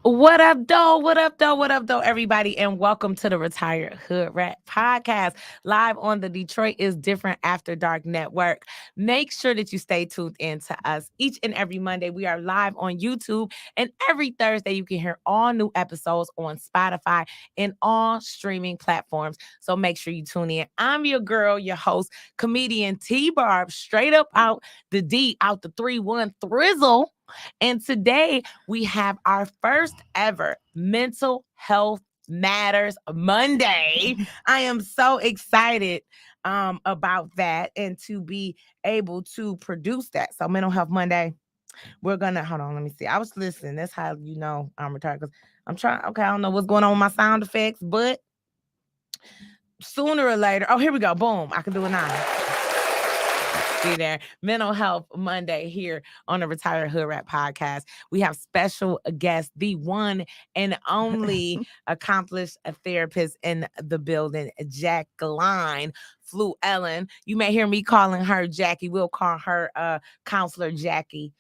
What up, though? What up, though? What up, though, everybody? And welcome to the Retired Hoodrat podcast, live on the Detroit is Different After Dark Network. Make sure that you stay tuned in to us each and every Monday. We are live on YouTube, and every Thursday you can hear all new episodes on Spotify and all streaming platforms. So make sure you tune in. I'm your girl, your host, comedian T Barb, straight up out the D, out the 3-1 thrizzle. And today we have our first ever Mental Health Matters Monday. I am so excited about that and to be able to produce that. So, Mental Health Monday, we're gonna hold on. Let me see. I was listening. That's how you know I'm retired because I'm trying. Okay, I don't know what's going on with my sound effects, but sooner or later, oh, here we go. Boom, I can do it now. See there, Mental Health Monday here on the Retired Hood Rat podcast. We have special guest, the one and only accomplished therapist in the building, Jacqueline Flewellyn. You may hear me calling her Jackie. We'll call her Counselor Jackie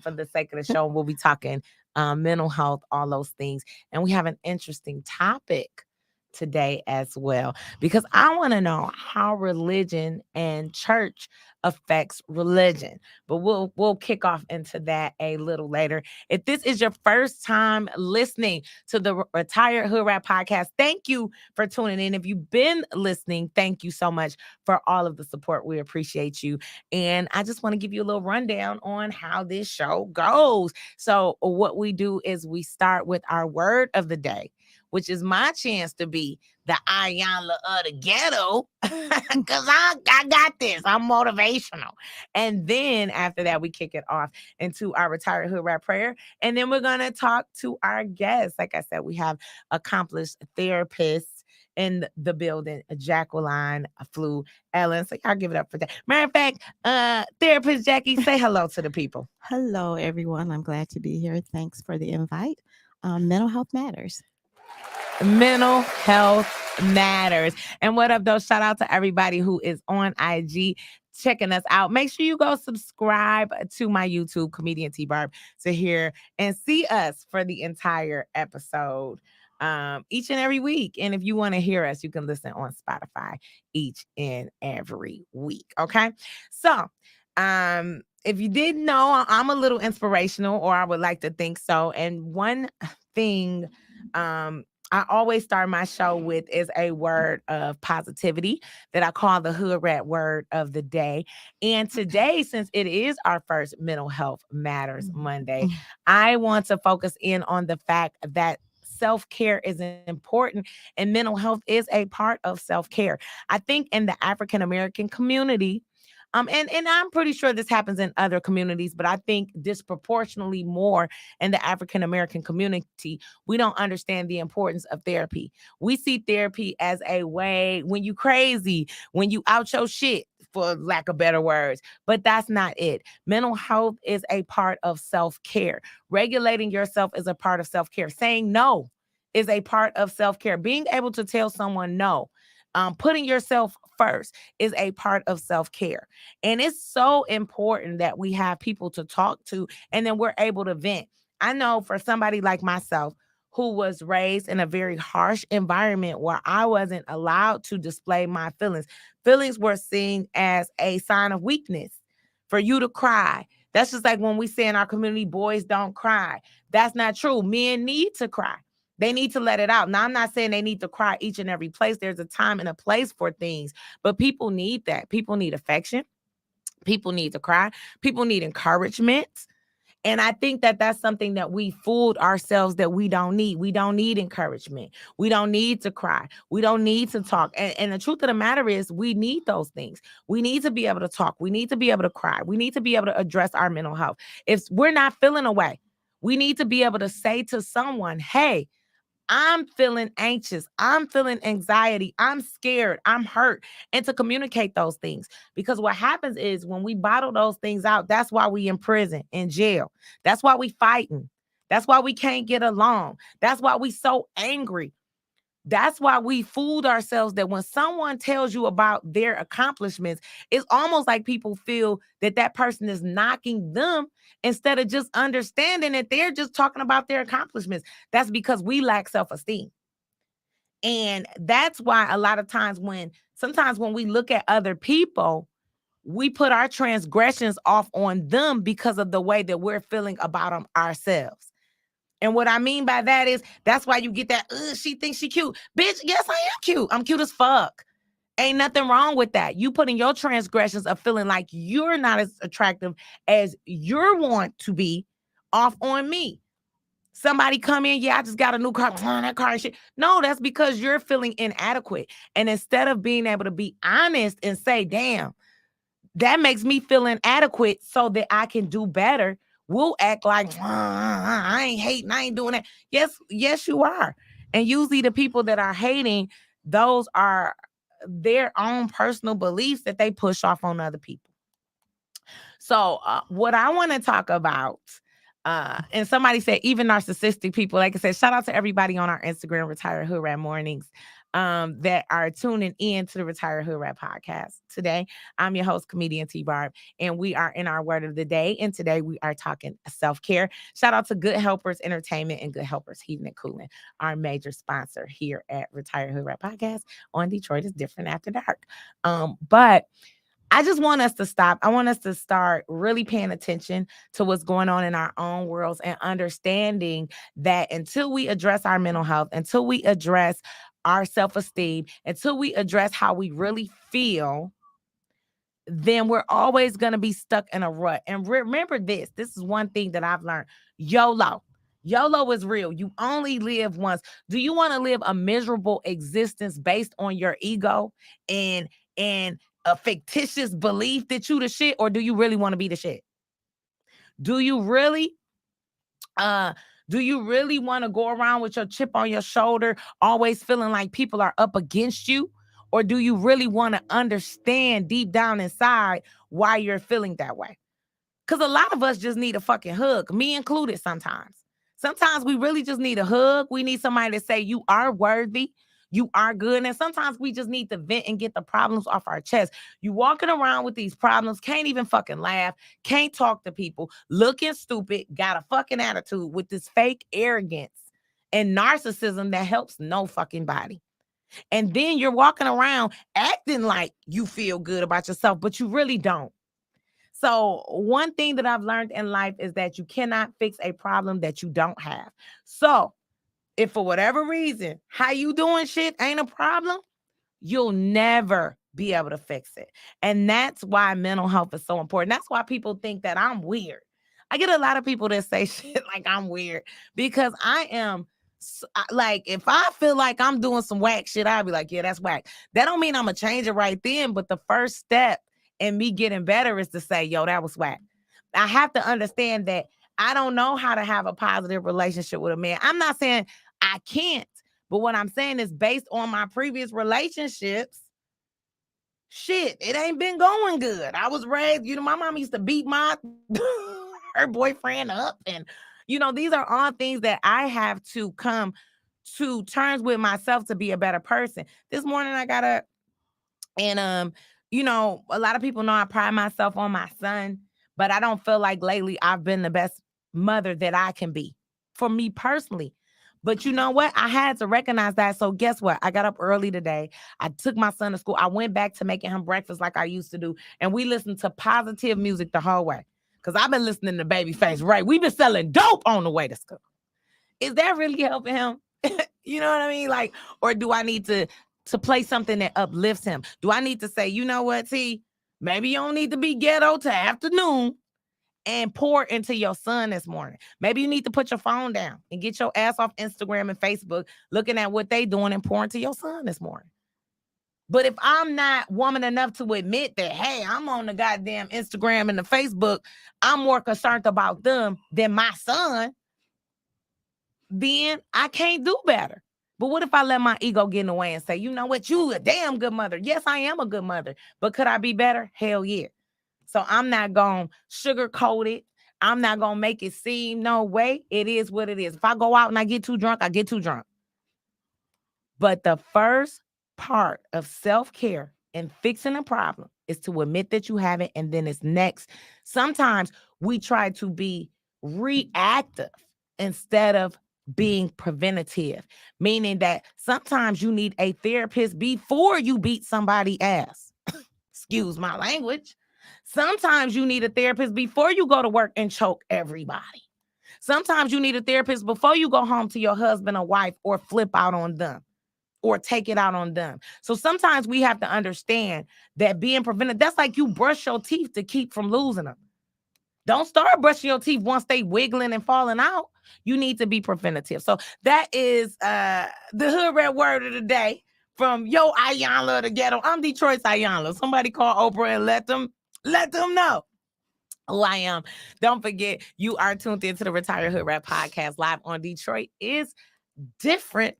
for the sake of the show. We'll be talking mental health, all those things. And we have an interesting topic today as well, because I want to know how religion and church affects religion. But we'll kick off into that a little later. If this is your first time listening to the Retired Hood Rat podcast, thank you for tuning in. If you've been listening, thank you so much for all of the support. We appreciate you. And I just want to give you a little rundown on how this show goes. So what we do is we start with our word of the day, which is my chance to be the Ayanla of the ghetto, because I got this. I'm motivational. And then after that, we kick it off into our Retired Hood Rat prayer. And then we're going to talk to our guests. Like I said, we have accomplished therapists in the building, Jacqueline Flewellyn. So y'all give it up for that. Matter of fact, therapist Jackie, say hello to the people. Hello, everyone. I'm glad to be here. Thanks for the invite. Mental health matters. Mental health matters. And what up, though? Shout out to everybody who is on IG checking us out. Make sure you go subscribe to my YouTube, Comedian T Barb, to hear and see us for the entire episode each and every week. And if you want to hear us, you can listen on Spotify each and every week. Okay. So, if you didn't know, I'm a little inspirational, or I would like to think so. And one thing, I always start my show with is a word of positivity that I call the Hood Rat word of the day. And today, since it is our first Mental Health Matters Monday, I want to focus in on the fact that self-care is important and mental health is a part of self-care. I think in the African American community, and I'm pretty sure this happens in other communities, but I think disproportionately more in the African American community, we don't understand the importance of therapy. We see therapy as a way when you crazy, when you out your shit, for lack of better words, but that's not it. Mental health is a part of self-care. Regulating yourself is a part of self-care. Saying no is a part of self-care. Being able to tell someone no, putting yourself first is a part of self-care. And it's so important that we have people to talk to and then we're able to vent. I know for somebody like myself who was raised in a very harsh environment where I wasn't allowed to display my feelings, feelings were seen as a sign of weakness. For you to cry, that's just like when we say in our community, boys don't cry. That's not true. Men need to cry. They need to let it out. Now, I'm not saying they need to cry each and every place. There's a time and a place for things, but people need that. People need affection. People need to cry. People need encouragement. And I think that that's something that we fooled ourselves that we don't need. We don't need encouragement. We don't need to cry. We don't need to talk. And the truth of the matter is we need those things. We need to be able to talk. We need to be able to cry. We need to be able to address our mental health. If we're not feeling a way, we need to be able to say to someone, hey, I'm feeling anxious. I'm feeling anxiety. I'm scared. I'm hurt. And to communicate those things. Because what happens is when we bottle those things out, that's why we in prison, in jail. That's why we fighting. That's why we can't get along. That's why we so angry. That's why we fooled ourselves that when someone tells you about their accomplishments, it's almost like people feel that that person is knocking them instead of just understanding that they're just talking about their accomplishments. That's because we lack self-esteem. And that's why a lot of times sometimes when we look at other people, we put our transgressions off on them because of the way that we're feeling about them ourselves. And what I mean by that is that's why you get that, she thinks she cute. Bitch, yes, I am cute. I'm cute as fuck. Ain't nothing wrong with that. You putting your transgressions of feeling like you're not as attractive as you want to be off on me. Somebody come in, yeah, I just got a new car. That car and shit. No, that's because you're feeling inadequate. And instead of being able to be honest and say, damn, that makes me feel inadequate so that I can do better, we'll act like, I ain't hating, I ain't doing that. Yes, you are. And usually the people that are hating, those are their own personal beliefs that they push off on other people. So what I want to talk about, and somebody said even narcissistic people, like I said, shout out to everybody on our Instagram, Retired Hoodrat Mornings, that are tuning in to the Retired Hoodrat podcast. Today, I'm your host, comedian T Barb, and we are in our word of the day. And today we are talking self-care. Shout out to Good Helpers Entertainment and Good Helpers Heating and Cooling, our major sponsor here at Retired Hoodrat Podcast on Detroit is Different After Dark. But I just want us to stop. I want us to start really paying attention to what's going on in our own worlds and understanding that until we address our mental health, until we address our self-esteem, until we address how we really feel, then we're always going to be stuck in a rut. And remember this is one thing that I've learned. YOLO is real. You only live once. Do you want to live a miserable existence based on your ego and a fictitious belief that you the shit, or do you really want to be the shit? Do you really uh do you really want to go around with your chip on your shoulder, always feeling like people are up against you? Or do you really want to understand deep down inside why you're feeling that way? Because a lot of us just need a fucking hug, me included sometimes. Sometimes we really just need a hug. We need somebody to say, you are worthy. You are good. And sometimes we just need to vent and get the problems off our chest. You walking around with these problems, can't even fucking laugh, can't talk to people, looking stupid, got a fucking attitude with this fake arrogance and narcissism that helps no fucking body. And then you're walking around acting like you feel good about yourself, but you really don't. So one thing that I've learned in life is that you cannot fix a problem that you don't have. So if for whatever reason, how you doing shit ain't a problem, you'll never be able to fix it. And that's why mental health is so important. That's why people think that I'm weird. I get a lot of people that say shit like I'm weird because I am like, if I feel like I'm doing some whack shit, I'll be like, yeah, that's whack. That don't mean I'm gonna change it right then, but the first step in me getting better is to say, yo, that was whack. I have to understand that I don't know how to have a positive relationship with a man. I'm not saying I can't, but what I'm saying is based on my previous relationships, shit, it ain't been going good. I was raised, my mom used to beat my her boyfriend up. And, these are all things that I have to come to terms with myself to be a better person. This morning I got up and a lot of people know I pride myself on my son, but I don't feel like lately I've been the best mother that I can be for me personally. But you know what? I had to recognize that. So guess what? I got up early today. I took my son to school. I went back to making him breakfast like I used to do. And we listened to positive music the whole way. Because I've been listening to Babyface Ray. We've been selling dope on the way to school. Is that really helping him? You know what I mean? Like, or do I need to play something that uplifts him? Do I need to say, you know what, T? Maybe you don't need to be ghetto to afternoon and pour into your son this morning. Maybe you need to put your phone down and get your ass off Instagram and Facebook looking at what they doing and pour into your son this morning. But if I'm not woman enough to admit that, hey, I'm on the goddamn Instagram and the Facebook, I'm more concerned about them than my son, then I can't do better. But what if I let my ego get in the way and say, you know what, you a damn good mother. Yes, I am a good mother, but could I be better? Hell yeah. So I'm not going to sugarcoat it. I'm not going to make it seem no way. It is what it is. If I go out and I get too drunk, I get too drunk. But the first part of self care and fixing a problem is to admit that you have it. And then it's next. Sometimes we try to be reactive instead of being preventative, meaning that sometimes you need a therapist before you beat somebody ass. Excuse my language. Sometimes you need a therapist before you go to work and choke everybody. Sometimes you need a therapist before you go home to your husband or wife or flip out on them or take it out on them. So sometimes we have to understand that being preventive, that's like you brush your teeth to keep from losing them. Don't start brushing your teeth once they wiggling and falling out. You need to be preventative. So that is the hood red word of the day from Yo Ayanla the Ghetto. I'm Detroit's Ayanla. Somebody call Oprah and let them know who I am. Don't forget, you are tuned into the Retired Hood Rat Podcast live on Detroit is different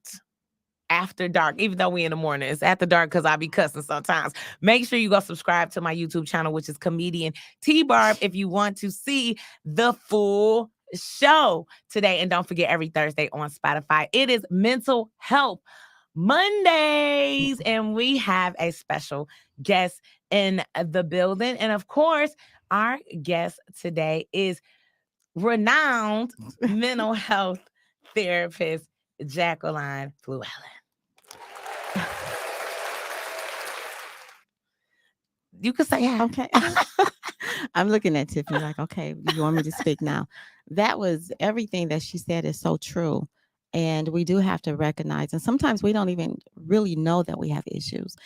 after dark, even though we in the morning. It's after dark because I be cussing sometimes. Make sure you go subscribe to my YouTube channel, which is Comedian T-Barb, if you want to see the full show today. And don't forget, every Thursday on Spotify, it is Mental Health Mondays. And we have a special guest in the building. And of course, our guest today is renowned mental health therapist, Jacqueline Flewellyn. You could say hi. Okay. I'm looking at Tiffany like, okay, you want me to speak now? That was everything that she said is so true. And we do have to recognize, and sometimes we don't even really know that we have issues,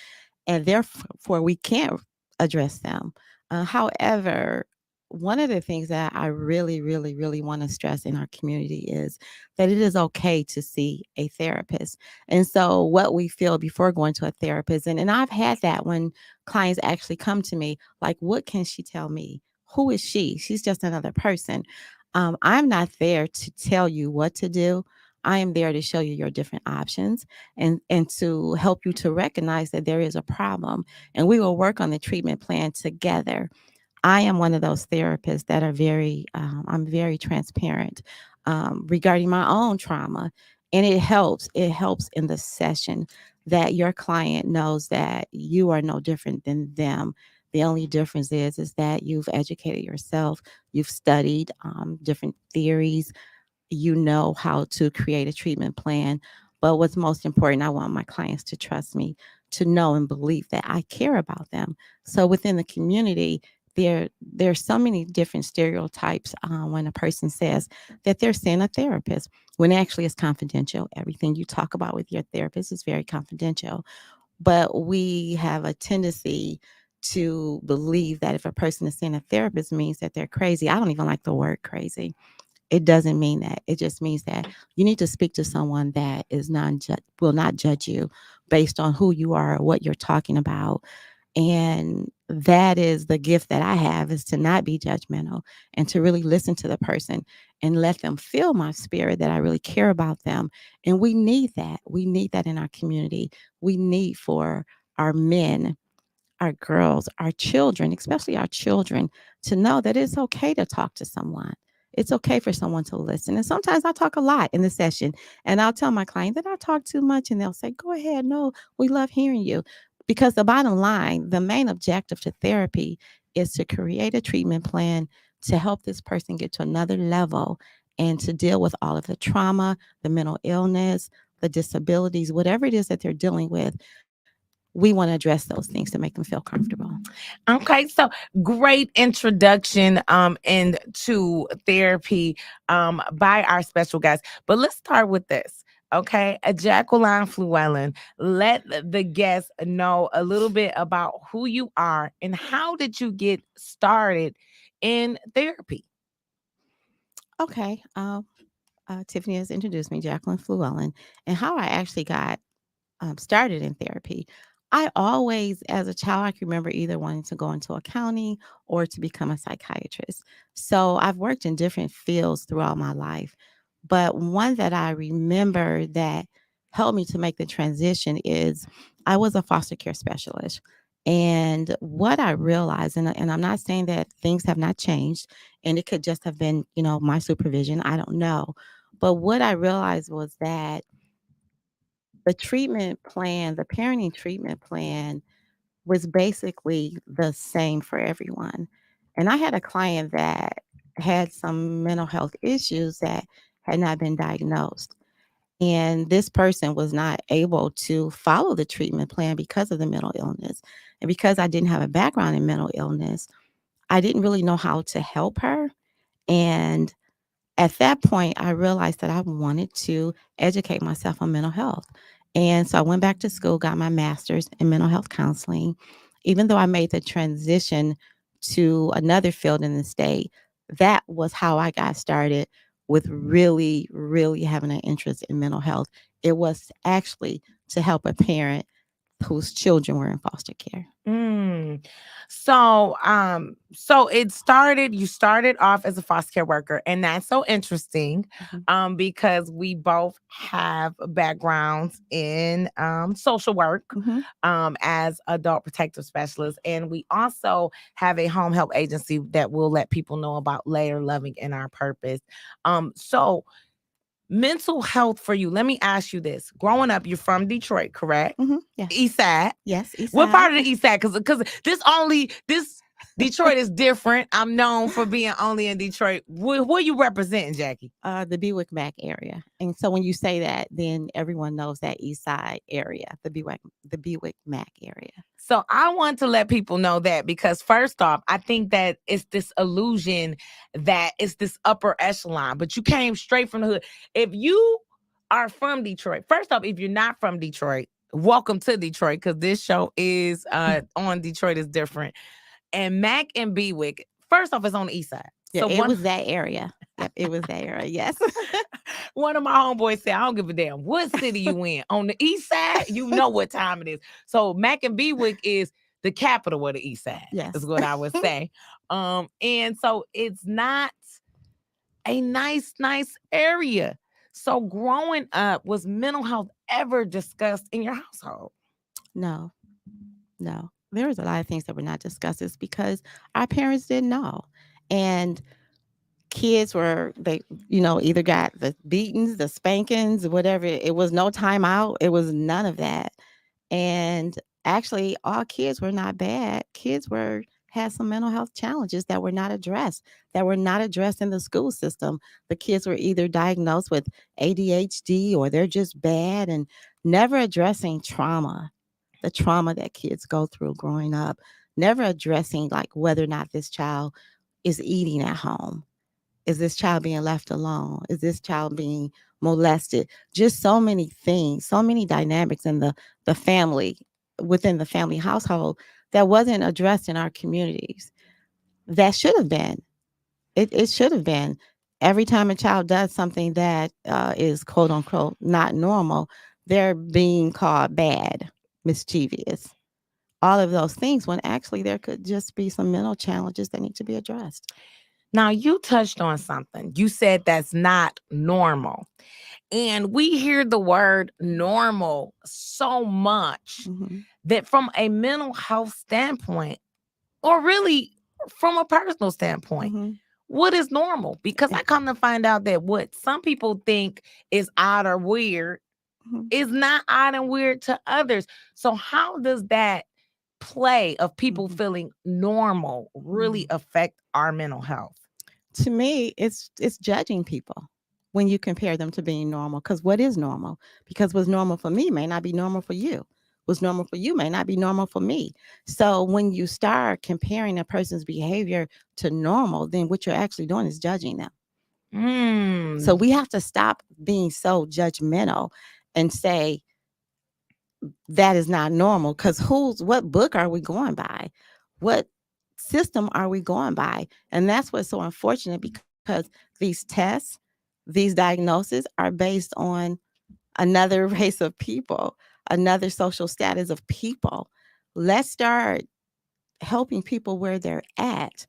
and therefore we can't address them. However, one of the things that I really, really, really want to stress in our community is that it is okay to see a therapist. And so, what we feel before going to a therapist, and I've had that when clients actually come to me, like, what can she tell me? Who is she? She's just another person. I'm not there to tell you what to do. I am there to show you your different options and to help you to recognize that there is a problem. And we will work on the treatment plan together. I am one of those therapists that are I'm very transparent regarding my own trauma. And it helps in the session that your client knows that you are no different than them. The only difference is that you've educated yourself, you've studied different theories, you know how to create a treatment plan. But what's most important, I want my clients to trust me, to know and believe that I care about them. So within the community, there's so many different stereotypes when a person says that they're seeing a therapist, when actually it's confidential. Everything you talk about with your therapist is very confidential. But we have a tendency to believe that if a person is seeing a therapist means that they're crazy. I don't even like the word crazy. It doesn't mean that. It just means that you need to speak to someone that will not judge you based on who you are or what you're talking about. And that is the gift that I have, is to not be judgmental and to really listen to the person and let them feel my spirit, that I really care about them. And we need that. We need that in our community. We need for our men, our girls, our children, especially our children, to know that it's okay to talk to someone. It's okay for someone to listen. And sometimes I talk a lot in the session, and I'll tell my client that I talk too much, and they'll say, go ahead. No, we love hearing you. Because the bottom line, the main objective to therapy is to create a treatment plan to help this person get to another level and to deal with all of the trauma, the mental illness, the disabilities, whatever it is that they're dealing with. We want to address those things to make them feel comfortable. Okay, so great introduction into therapy by our special guest. But let's start with this. Okay, Jacqueline Flewellyn, let the guests know a little bit about who you are and how did you get started in therapy? Okay. Tiffany has introduced me, Jacqueline Flewellyn, and how I actually got started in therapy. I always, as a child, I can remember either wanting to go into accounting or to become a psychiatrist. So I've worked in different fields throughout my life. But one that I remember that helped me to make the transition is I was a foster care specialist. And what I realized, and I'm not saying that things have not changed, and it could just have been, my supervision. I don't know. But what I realized was that the treatment plan, the parenting treatment plan was basically the same for everyone. And I had a client that had some mental health issues that had not been diagnosed. And this person was not able to follow the treatment plan because of the mental illness. And because I didn't have a background in mental illness, I didn't really know how to help her. And at that point, I realized that I wanted to educate myself on mental health. And so I went back to school, got my master's in mental health counseling. Even though I made the transition to another field in the state, that was how I got started with really, really having an interest in mental health. It was actually to help a parent whose children were in foster care. Mm. So you started off as a foster care worker, and that's so interesting, Mhm. because we both have backgrounds in social work, Mhm. as adult protective specialists, and we also have a home help agency that we'll let people know about later, loving in our purpose. So mental health for you. Let me ask you this. Growing up, you're from Detroit, correct? Mhm. Yes. East side. Yes. East What side. part of the east side? Because this Detroit is different. I'm known for being only in Detroit. Where you representing, Jackie? The Bewick Mac area. And so when you say that, then everyone knows that east side area, the Bewick Mac area. So I want to let people know that, because first off, I think that it's this illusion that it's this upper echelon, but you came straight from the hood. If you are from Detroit, first off, if you're not from Detroit, welcome to Detroit, because this show is on Detroit is different. And Mac and Bewick, first off, it's on the east side. Yeah, So it was that area. Yep, it was that area. Yes. one of my homeboys said, I don't give a damn what city you in. On the east side, you know what time it is. So Mac and Bewick is the capital of the east side, Yes. is what I would say. And so it's not a nice area. So growing up, was mental health ever discussed in your household? No, no. There was a lot of things that were not discussed. It's because our parents didn't know. And kids were either got the beatings, the spankings, whatever. It was no time out. It was none of that. And actually, all kids were not bad. Kids were had some mental health challenges that were not addressed, in the school system. The kids were either diagnosed with ADHD or they're just bad, and never addressing trauma, the trauma that kids go through growing up, never addressing like whether or not this child is eating at home. Is this child being left alone? Is this child being molested? Just so many things, so many dynamics in the family, within the family household, that wasn't addressed in our communities. That should have been. It should have been. Every time a child does something that is quote unquote not normal, they're being called bad, mischievous, all of those things, when actually there could just be some mental challenges that need to be addressed. Now, you touched on something. You said that's not normal. And we hear the word normal so much Mhm. that from a mental health standpoint, or really from a personal standpoint, Mhm. what is normal? Because I come to find out that what some people think is odd or weird Mhm. is not odd and weird to others. So how does that play of people Mhm. feeling normal really Mhm. affect our mental health? To me, it's judging people when you compare them to being normal. Because what is normal? Because what's normal for me may not be normal for you. What's normal for you may not be normal for me. So when you start comparing a person's behavior to normal, then what you're actually doing is judging them. So Mm. we have to stop being so judgmental and say that is not normal. Because what book are we going by? What system are we going by? And that's what's so unfortunate, because these tests, these diagnoses are based on another race of people, another social status of people. Let's start helping people where they're at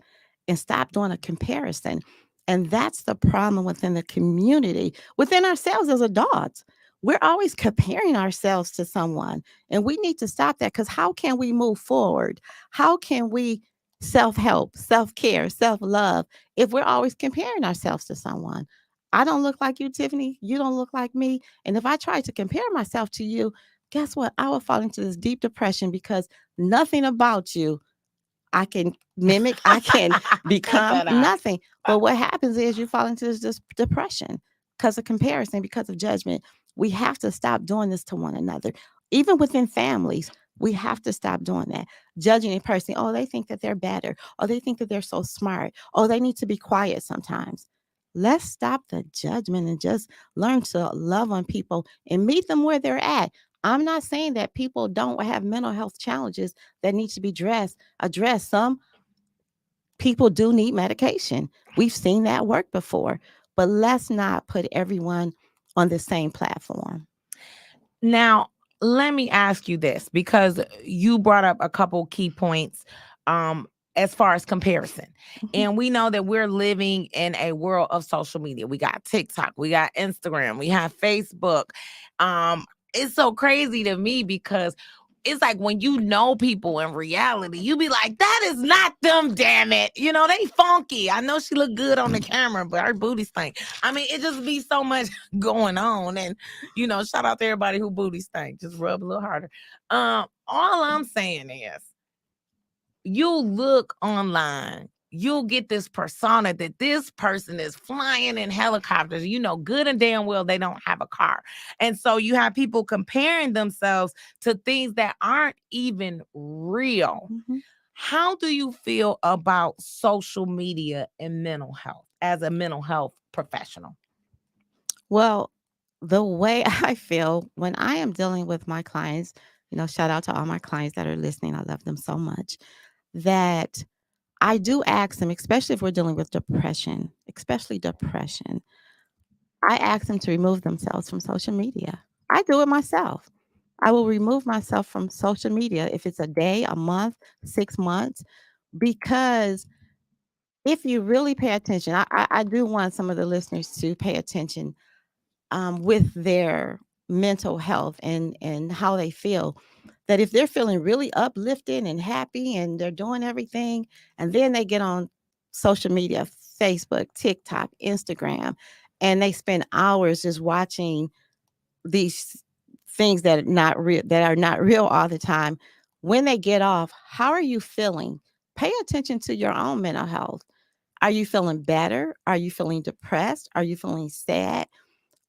and stop doing a comparison. And that's the problem within the community, within ourselves as adults. We're always comparing ourselves to someone, and we need to stop that, because how can we move forward? How can we self help, self care, self love if we're always comparing ourselves to someone? I don't look like you, Tiffany. You don't look like me. And if I try to compare myself to you, guess what? I will fall into this deep depression because nothing about you I can mimic, I can Cut become that out. nothing. But what happens is you fall into this depression because of comparison, because of judgment. We have to stop doing this to one another. Even within families, we have to stop doing that. Judging a person, oh, they think that they're better, or they think that they're so smart, oh, they need to be quiet sometimes. Let's stop the judgment and just learn to love on people and meet them where they're at. I'm not saying that people don't have mental health challenges that need to be addressed. Some people do need medication. We've seen that work before, but let's not put everyone on the same platform. Now, let me ask you this because you brought up a couple key points as far as comparison. Mhm. And we know that we're living in a world of social media. We got TikTok, we got Instagram, we have Facebook. It's so crazy to me because it's like when you know people in reality, you be like, that is not them, damn it. You know, they funky. I know she look good on the camera, but her booty stink. I mean, it just be so much going on. And, you know, shout out to everybody who booty stink. Just rub a little harder. All I'm saying is you'll look online, you'll get this persona that this person is flying in helicopters. You know, good and damn well they don't have a car. And so you have people comparing themselves to things that aren't even real. Mhm. How do you feel about social media and mental health as a mental health professional? Well, the way I feel when I am dealing with my clients, shout out to all my clients that are listening. I love them so much that I do ask them, especially if we're dealing with depression, especially depression. I ask them to remove themselves from social media. I do it myself. I will remove myself from social media if it's a day, a month, 6 months, because if you really pay attention, I do want some of the listeners to pay attention with their mental health and how they feel. That if they're feeling really uplifted and happy and they're doing everything, and then they get on social media, Facebook, TikTok, Instagram, and they spend hours just watching these things that are not real all the time. When they get off, how are you feeling? Pay attention to your own mental health. Are you feeling better? Are you feeling depressed? Are you feeling sad?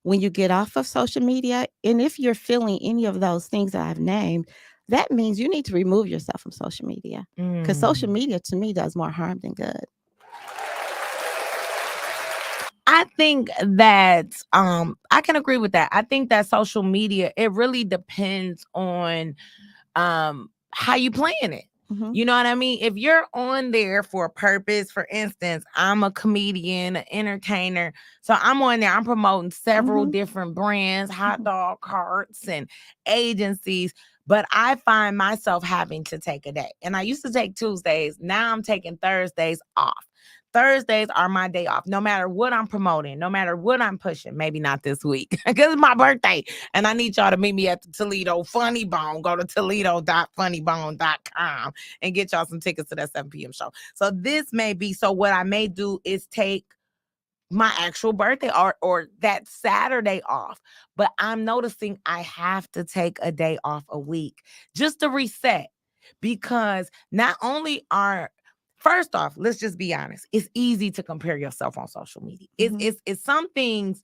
When you get off of social media, and if you're feeling any of those things that I've named, that means you need to remove yourself from social media, because social Mm. media to me does more harm than good. I think that I can agree with that. I think that social media, it really depends on how you playing it. Hmm. You know what I mean? If you're on there for a purpose, for instance, I'm a comedian, an entertainer. So I'm on there, I'm promoting several Hmm. different brands, hot Hmm. dog carts and agencies. But I find myself having to take a day. And I used to take Tuesdays. Now I'm taking Thursdays off. Thursdays are my day off, no matter what I'm promoting, no matter what I'm pushing. Maybe not this week because it's my birthday. And I need y'all to meet me at the Toledo Funny Bone. Go to toledo.funnybone.com and get y'all some tickets to that 7 p.m. show. So this may be, so what I may do is take my actual birthday or that Saturday off. But I'm noticing I have to take a day off a week just to reset, because not only are, first off, let's just be honest, it's easy to compare yourself on social media. It's Hmm. it's, it's some things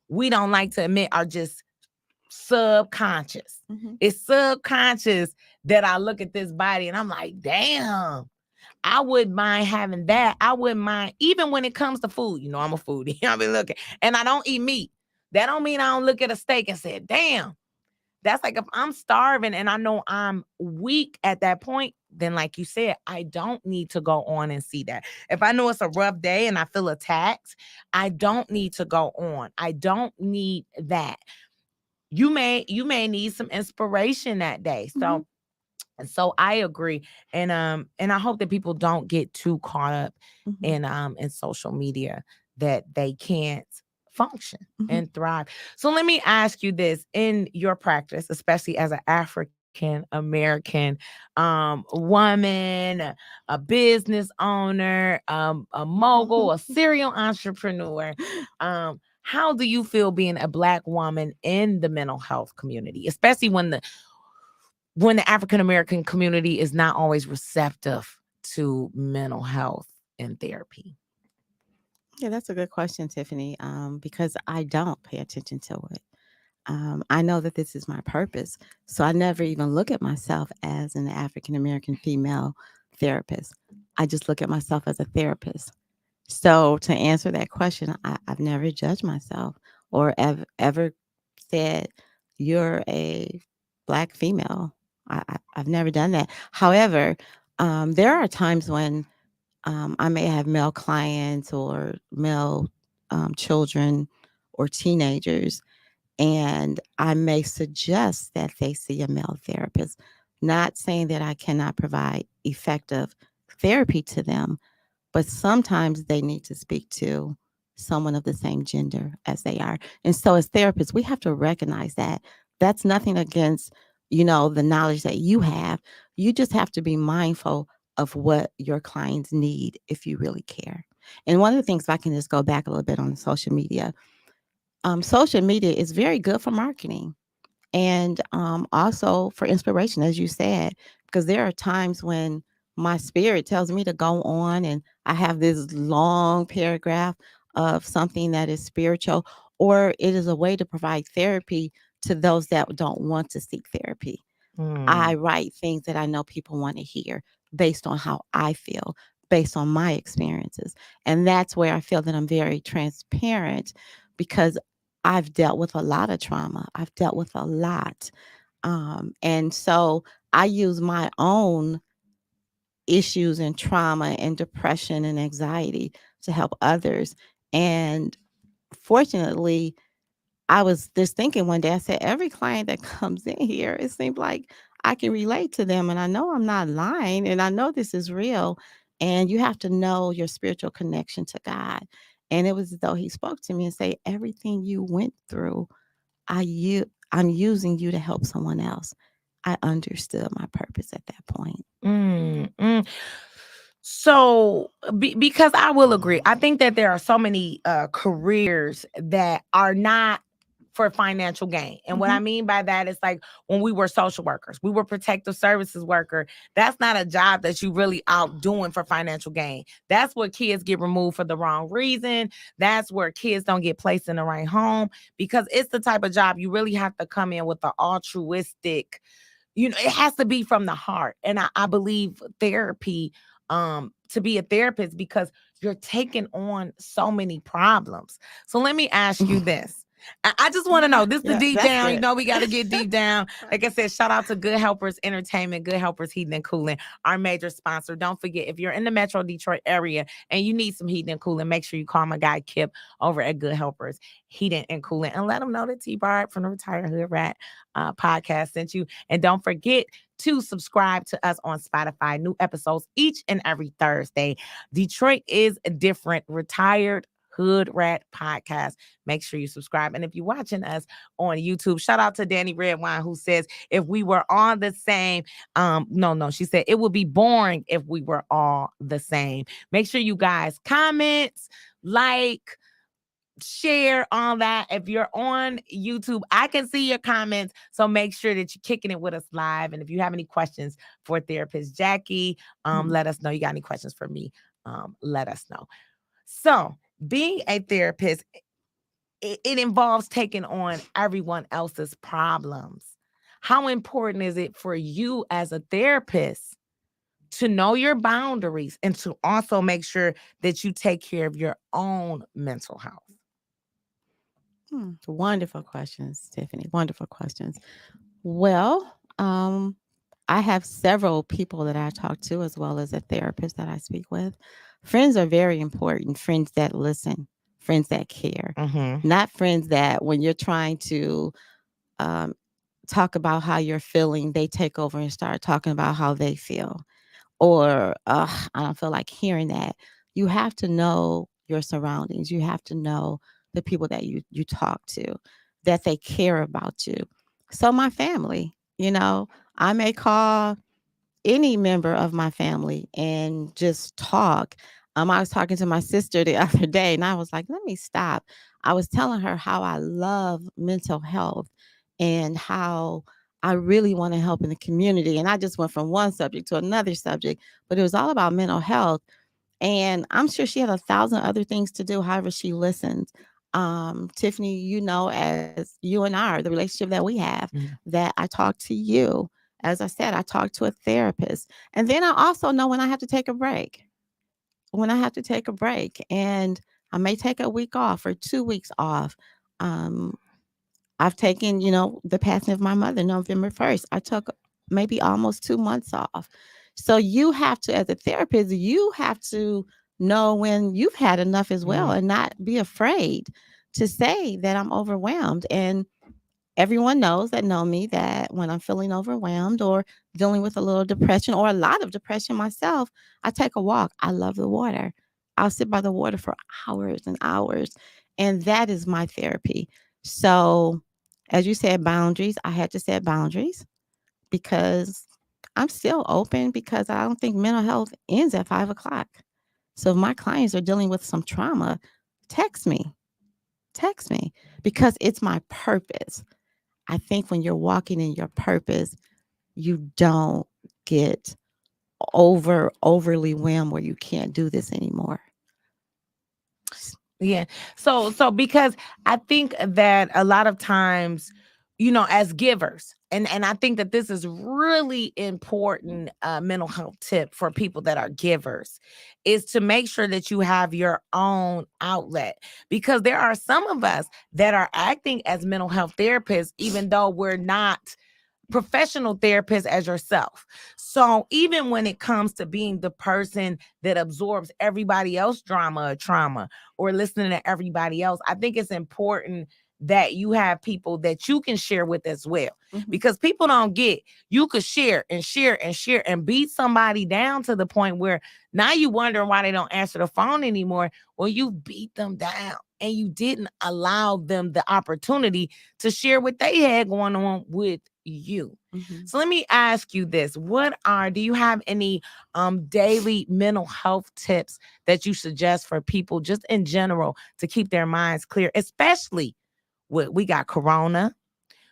we don't like to admit are just subconscious. Hmm. It's subconscious that I look at this body and I'm like, damn, I wouldn't mind having that. I wouldn't mind, even when it comes to food. You know, I'm a foodie. I be looking, and I don't eat meat. That don't mean I don't look at a steak and say, damn. That's like if I'm starving and I know I'm weak at that point, then like you said, I don't need to go on and see that. If I know it's a rough day and I feel attacked, I don't need to go on. I don't need that. You may need some inspiration that day. Hmm. So I agree. And I hope that people don't get too caught up Hmm. in social media that they can't function Hmm. and thrive. So let me ask you this: in your practice, especially as an African American woman, a business owner, a mogul, a serial entrepreneur, um How do you feel being a Black woman in the mental health community, especially when the African American community is not always receptive to mental health and therapy? Yeah, that's a good question, Tiffany, because I don't pay attention to it. I know that this is my purpose. So I never even look at myself as an African American female therapist. I just look at myself as a therapist. So to answer that question, I've never judged myself or ever said, you're a Black female. I've never done that. However, there are times when I may have male clients or male children or teenagers, and I may suggest that they see a male therapist, not saying that I cannot provide effective therapy to them, but sometimes they need to speak to someone of the same gender as they are. And so as therapists, we have to recognize that. That's nothing against, the knowledge that you have. You just have to be mindful of what your clients need if you really care. And one of the things, if I can just go back a little bit on social media is very good for marketing and also for inspiration, as you said, because there are times when my spirit tells me to go on and I have this long paragraph of something that is spiritual, or it is a way to provide therapy to those that don't want to seek therapy. I Hmm. write things that I know people want to hear based on how I feel, based on my experiences. And that's where I feel that I'm very transparent because I've dealt with a lot of trauma. I've dealt with a lot. And so I use my own issues and trauma and depression and anxiety to help others. And fortunately, I was just thinking one day, I said, every client that comes in here, it seems like I can relate to them. And I know I'm not lying and I know this is real. And you have to know your spiritual connection to God. And it was as though he spoke to me and say, everything you went through, I'm using you to help someone else. I understood my purpose at that point. Mm, mm. So, because I will agree, I think that there are so many careers that are not for financial gain. And what Hmm. I mean by that is like when we were social workers, we were protective services worker. That's not a job that you really out doing for financial gain. That's where kids get removed for the wrong reason. That's where kids don't get placed in the right home because it's the type of job you really have to come in with the altruistic, it has to be from the heart. And I believe therapy, to be a therapist because you're taking on so many problems. So let me ask you this. I just want to know this, the Yeah, deep that's down. good. We got to get deep down. Like I said, shout out to Good Helpers Entertainment, Good Helpers Heating and Cooling, our major sponsor. Don't forget, if you're in the Metro Detroit area and you need some heating and cooling, make sure you call my guy Kip over at Good Helpers Heating and Cooling and let him know that T Bart from the Retired Hood Rat podcast sent you. And don't forget to subscribe to us on Spotify. New episodes each and every Thursday. Detroit is different. Retired Hood Rat podcast. Make sure you subscribe. And if you're watching us on YouTube, shout out to Danny Redwine who says, if we were all the same, no, she said it would be boring if we were all the same. Make sure you guys comment, like, share all that. If you're on YouTube, I can see your comments. So make sure that you're kicking it with us live. And if you have any questions for therapist Jackie, Mhm. let us know. You got any questions for me? Let us know. So being a therapist, it involves taking on everyone else's problems. How important is it for you as a therapist to know your boundaries and to also make sure that you take care of your own mental health? Wonderful questions, Tiffany. Wonderful questions. Well, I have several people that I talk to, as well as a therapist that I speak with. Friends are very important. Friends that listen, friends that care, Mm-hmm. not friends that when you're trying to um, talk about how you're feeling, they take over and start talking about how they feel. Or I don't feel like hearing that. You have to know your surroundings. You have to know the people that you talk to, that they care about you. So my family, I may call any member of my family and just talk. I was talking to my sister the other day, and I was like, let me stop. I was telling her how I love mental health and how I really want to help in the community. And I just went from one subject to another subject, but it was all about mental health. And I'm sure she had 1,000 other things to do. However, she listened. Tiffany, as you and I, the relationship that we have, Mhm. that I talk to you. As I said, I talk to a therapist. And then I also know when I have to take a break. When I have to take a break, and I may take a week off or 2 weeks off. Um, I've taken, the passing of my mother November 1st. I took maybe almost 2 months off. So you have to, as a therapist, you have to know when you've had enough as well Mhm. and not be afraid to say that I'm overwhelmed. And everyone knows that know me that when I'm feeling overwhelmed or dealing with a little depression or a lot of depression myself, I take a walk. I love the water. I'll sit by the water for hours and hours. And that is my therapy. So, as you said, boundaries, I had to set boundaries because I'm still open because I don't think mental health ends at 5 o'clock. So, if my clients are dealing with some trauma, text me, text me because it's my purpose. I think when you're walking in your purpose, you don't get overly whelmed where you can't do this anymore. Yeah. So because I think that a lot of times, as givers, and I think that this is really important mental health tip for people that are givers, is to make sure that you have your own outlet, because there are some of us that are acting as mental health therapists even though we're not professional therapist as yourself. So even when it comes to being the person that absorbs everybody else drama or trauma or listening to everybody else, I think it's important that you have people that you can share with as well. Mhm. Because people don't get, you could share and share and share and beat somebody down to the point where now you wondering why they don't answer the phone anymore. Well, you beat them down and you didn't allow them the opportunity to share what they had going on with you. Mhm. So let me ask you this. Do you have any daily mental health tips that you suggest for people just in general to keep their minds clear, especially with we got corona,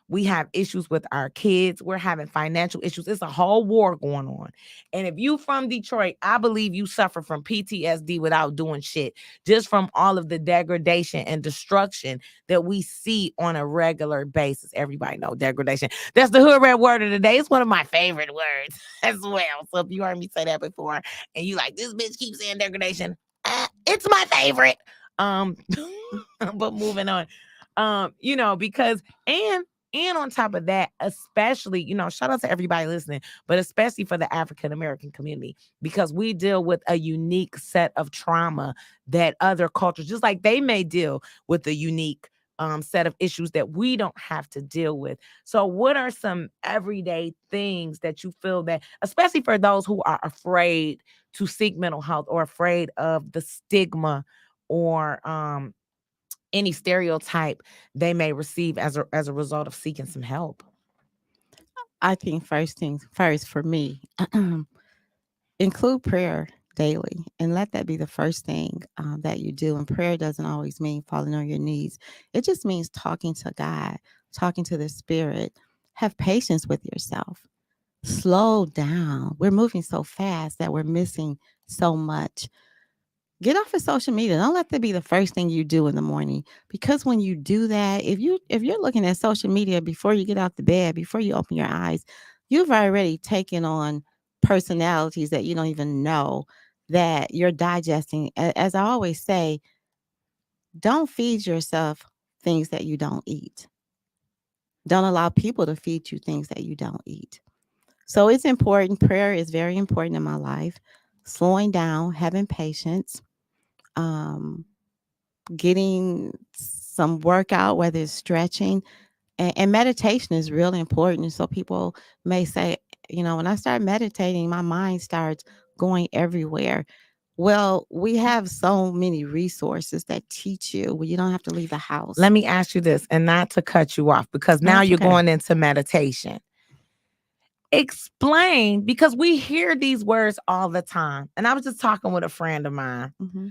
we have issues with our kids. We're having financial issues. It's a whole war going on. And if you from Detroit, I believe you suffer from PTSD without doing shit, just from all of the degradation and destruction that we see on a regular basis. Everybody know degradation. That's the Hoodrat word of the day. It's one of my favorite words as well. So if you heard me say that before and you like, this bitch keeps saying degradation, it's my favorite. Um, but moving on. Because and on top of that, especially, shout out to everybody listening, but especially for the African American community, because we deal with a unique set of trauma that other cultures, just like they may deal with a unique set of issues that we don't have to deal with. So, what are some everyday things that you feel that, especially for those who are afraid to seek mental health or afraid of the stigma or any stereotype they may receive as a result of seeking some help? I think first things first for me, include prayer daily and let that be the first thing that you do. And prayer doesn't always mean falling on your knees, it just means talking to God, talking to the Spirit. Have patience with yourself. Slow down. We're moving so fast that we're missing so much. Get off of social media. Don't let that be the first thing you do in the morning. Because when you do that, if you're looking at social media before you get out the bed, before you open your eyes, you've already taken on personalities that you don't even know that you're digesting. As I always say, don't feed yourself things that you don't eat. Don't allow people to feed you things that you don't eat. So it's important. Prayer is very important in my life. Slowing down, having patience, um, getting some workout, whether it's stretching, and meditation is really important. So people may say, when I start meditating, my mind starts going everywhere. Well, we have so many resources that teach you where you don't have to leave the house. Let me ask you this, and not to cut you off, because No, now it's you're okay. going into meditation. Explain, because we hear these words all the time. And I was just talking with a friend of mine. Mm-hmm.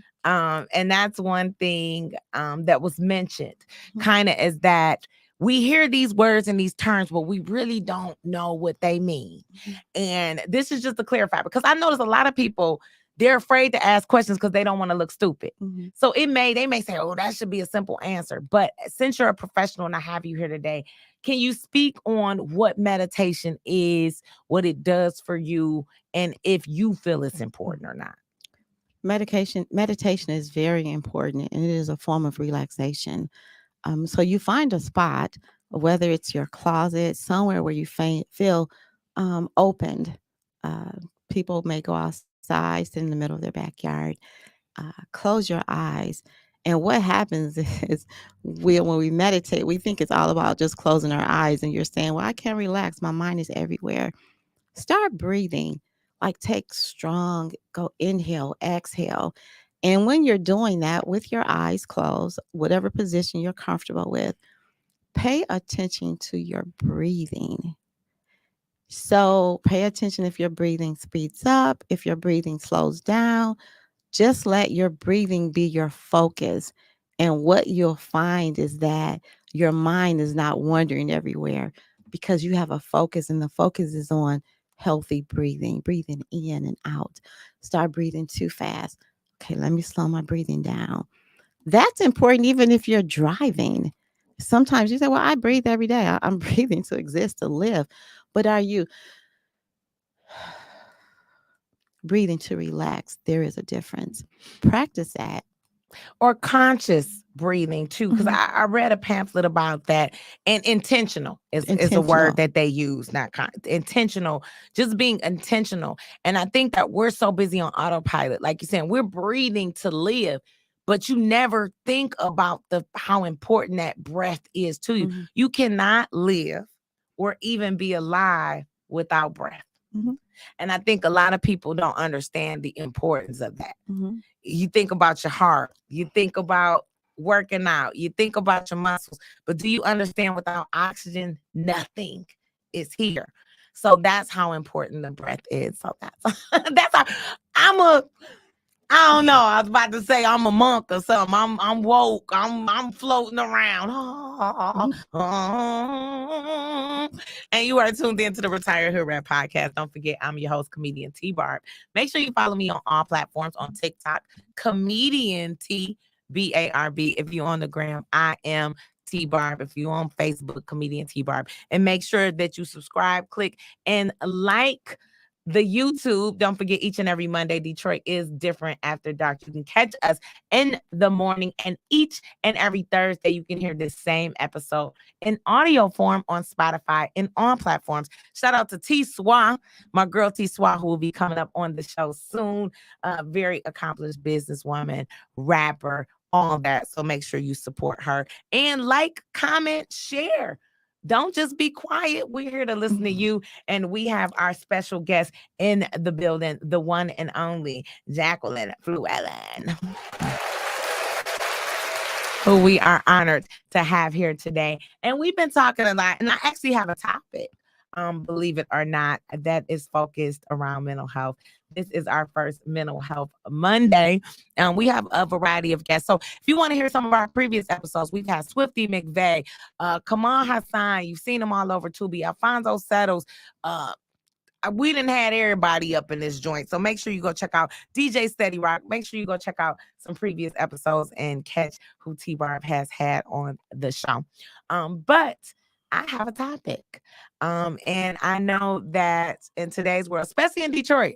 And that's one thing that was mentioned, Mm-hmm. kind of, is that we hear these words and these terms, but we really don't know what they mean. Mm-hmm. And this is just to clarify, because I notice a lot of people, they're afraid to ask questions because they don't want to look stupid. Mm-hmm. So they may say, oh, that should be a simple answer. But since you're a professional and I have you here today, can you speak on what meditation is, what it does for you, and if you feel it's important or not? Meditation is very important, and it is a form of relaxation. So you find a spot, whether it's your closet, somewhere where you feel opened. Uh, People may go outside, sit in the middle of their backyard, close your eyes. And what happens is when we meditate, we think it's all about just closing our eyes. And you're saying, well, I can't relax. My mind is everywhere. Start breathing. Like take strong, go inhale, exhale. And when you're doing that with your eyes closed, whatever position you're comfortable with, pay attention to your breathing. So pay attention if your breathing speeds up, if your breathing slows down. Just let your breathing be your focus. And what you'll find is that your mind is not wandering everywhere because you have a focus, and the focus is on healthy breathing in and out. Start breathing too fast. Okay, let me slow my breathing down. That's important even if you're driving. Sometimes you say, well, I breathe every day. I'm breathing to exist, to live. But are you breathing to relax? There is a difference. Practice that. Or conscious breathing too, because Mhm. I read a pamphlet about that. And intentional is a word Intentional. that they use, not intentional, just being intentional. And I think that we're so busy on autopilot, like you're saying, we're breathing to live, but you never think about the how important that breath is to you. Mhm. You cannot live or even be alive without breath. Mhm. And I think a lot of people don't understand the importance of that. Mhm. You think about your heart, you think about working out, you think about your muscles, but do you understand without oxygen, nothing is here? So that's how important the breath is. So that's that's how I'm a I don't know. I was about to say I'm a monk or something. I'm woke. I'm floating around. And you are tuned into the Retired Hoodrat podcast. Don't forget, I'm your host, comedian T Barb. Make sure you follow me on all platforms on TikTok, comedian TBARB. If you're on the gram, I am T Barb. If you're on Facebook, comedian T Barb. And make sure that you subscribe, click, and like the YouTube. Don't forget, each and every Monday, Detroit is different after dark. You can catch us in the morning, and each and every Thursday, you can hear this same episode in audio form on Spotify and on platforms. Shout out to T Swa, my girl T Swa, who will be coming up on the show soon. Very accomplished businesswoman, rapper, all that. So make sure you support her and like, comment, share. Don't just be quiet. We're here to listen to you. And we have our special guest in the building, the one and only Jacqueline Flewellyn, who we are honored to have here today. And we've been talking a lot, and I actually have a topic, believe it or not, that is focused around mental health. This is our first Mental Health Monday. We have a variety of guests. So if you want to hear some of our previous episodes, we've had Swifty McVeigh, Kamal Hassan. You've seen them all over Tubi. Alfonso Settles, we didn't had everybody up in this joint. So make sure you go check out DJ Steady Rock. Make sure you go check out some previous episodes and catch who T Barb has had on the show. But I have a topic. And I know that in today's world, especially in Detroit,